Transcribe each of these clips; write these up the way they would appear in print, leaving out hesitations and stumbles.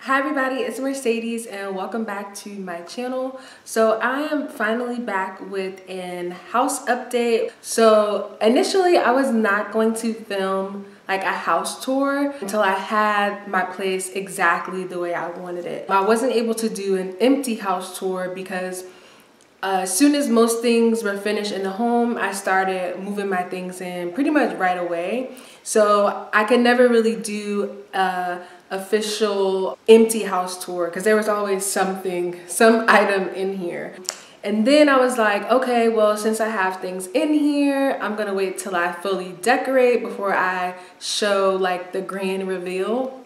Hi everybody, it's Mercedes and welcome back to my channel. So I am finally back with an house update. So initially I was not going to film like a house tour until I had my place exactly the way I wanted it. I wasn't able to do an empty house tour because as soon as most things were finished in the home, I started moving my things in pretty much right away. So I could never really do a official empty house tour because there was always some item in here. And then I was like, okay, well, since I have things in here, I'm gonna wait till I fully decorate before I show like the grand reveal.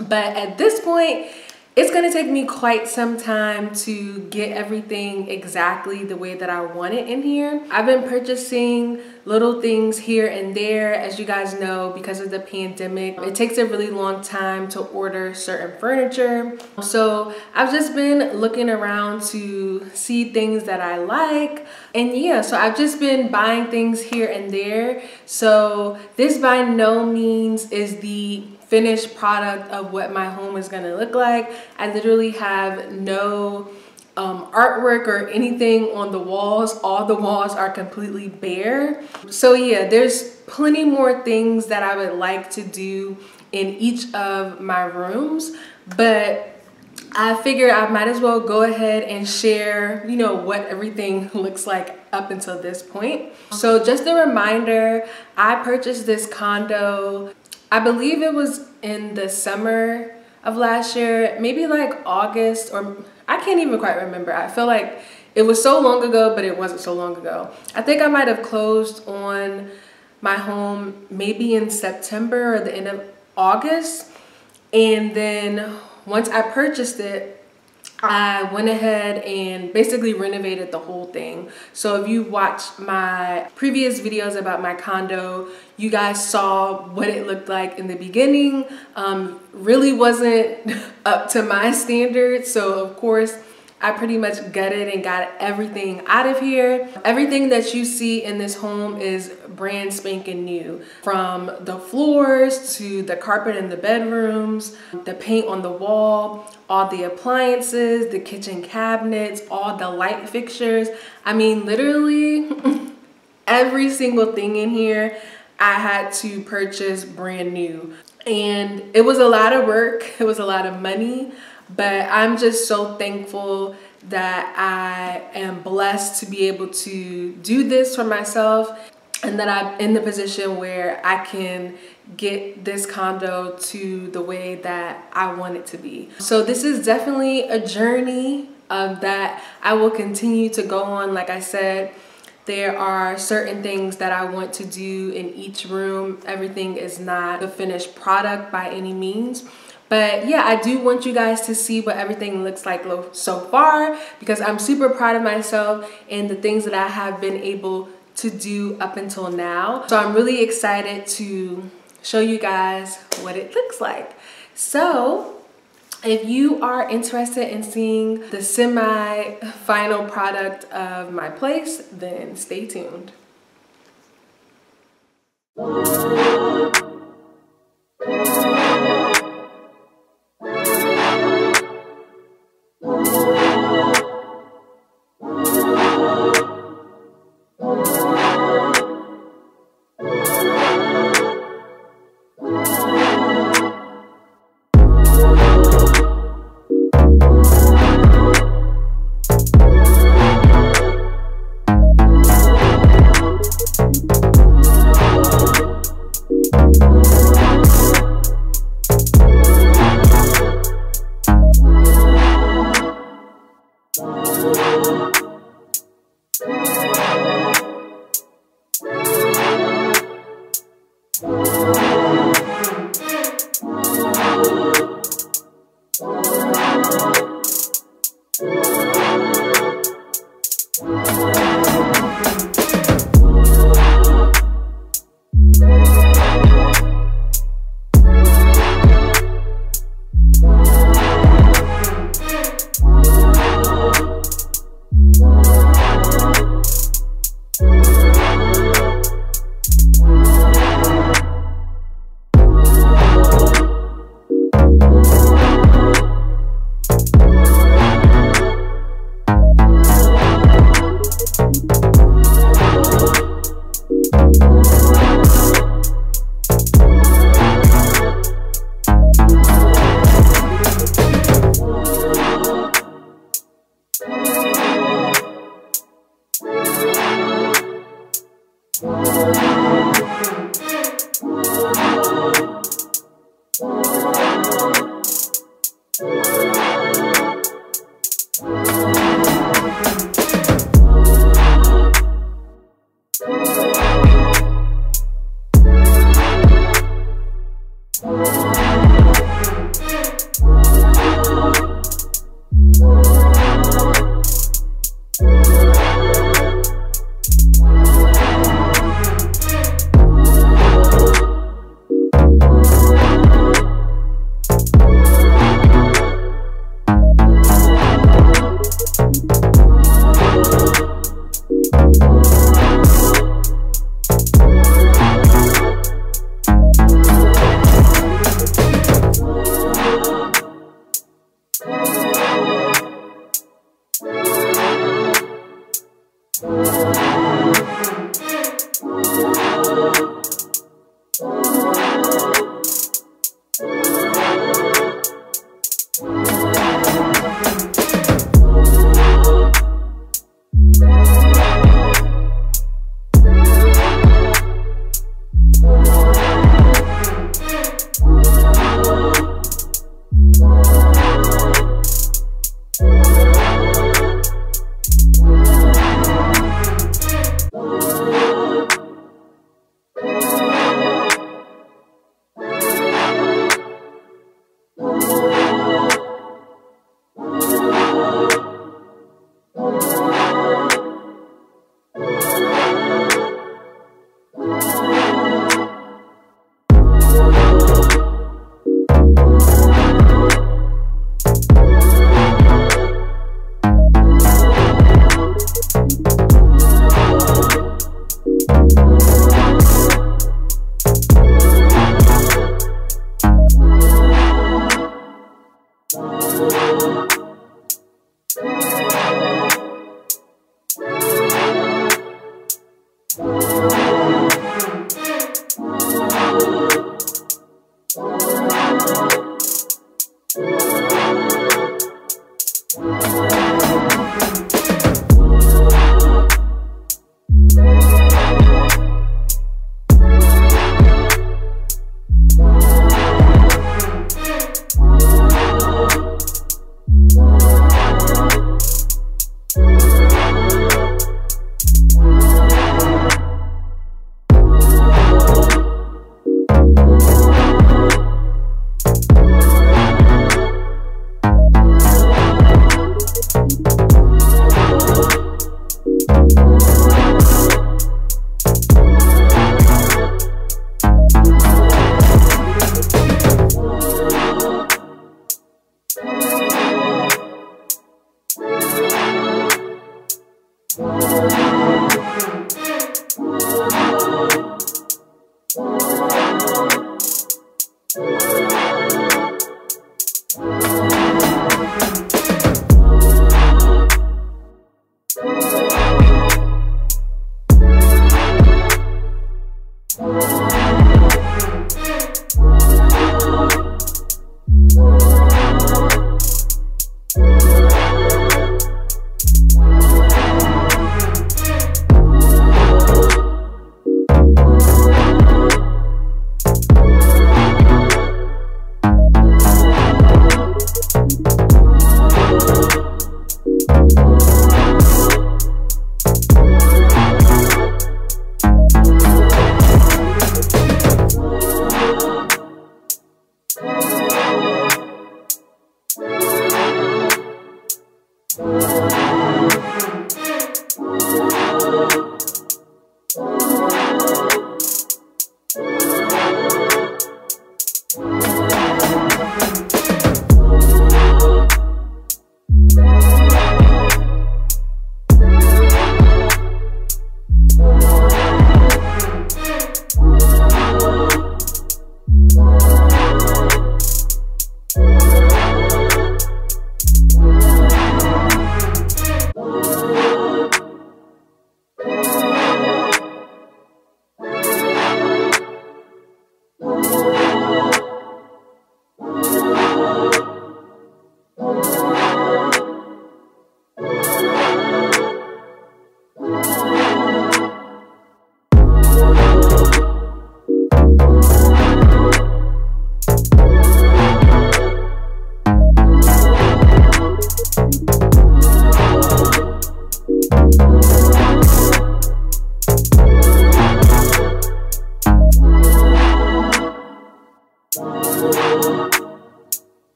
But at this point, it's gonna take me quite some time to get everything exactly the way that I want it in here. I've been purchasing little things here and there. As you guys know, because of the pandemic, it takes a really long time to order certain furniture. So I've just been looking around to see things that I like. And yeah, so I've just been buying things here and there. So this by no means is the finished product of what my home is gonna look like. I literally have no artwork or anything on the walls. All the walls are completely bare. So yeah, there's plenty more things that I would like to do in each of my rooms, but I figured I might as well go ahead and share, you know, what everything looks like up until this point. So just a reminder, I purchased this condo, I believe it was in the summer of last year, maybe like August, or I can't even quite remember. I feel like it was so long ago, but it wasn't so long ago. I think I might have closed on my home maybe in September or the end of August. And then once I purchased it, I went ahead and basically renovated the whole thing. So if you watched my previous videos about my condo, you guys saw what it looked like in the beginning. Really wasn't up to my standards. So of course, I pretty much gutted and got everything out of here. Everything that you see in this home is brand spanking new. From the floors to the carpet in the bedrooms, the paint on the wall, all the appliances, the kitchen cabinets, all the light fixtures. I mean, literally every single thing in here I had to purchase brand new. And it was a lot of work, it was a lot of money, but I'm just so thankful that I am blessed to be able to do this for myself and that I'm in the position where I can get this condo to the way that I want it to be. So this is definitely a journey that I will continue to go on. Like I said, there are certain things that I want to do in each room. Everything is not the finished product by any means. But yeah, I do want you guys to see what everything looks like so far because I'm super proud of myself and the things that I have been able to do up until now. So I'm really excited to show you guys what it looks like. So if you are interested in seeing the semi-final product of my place, then stay tuned.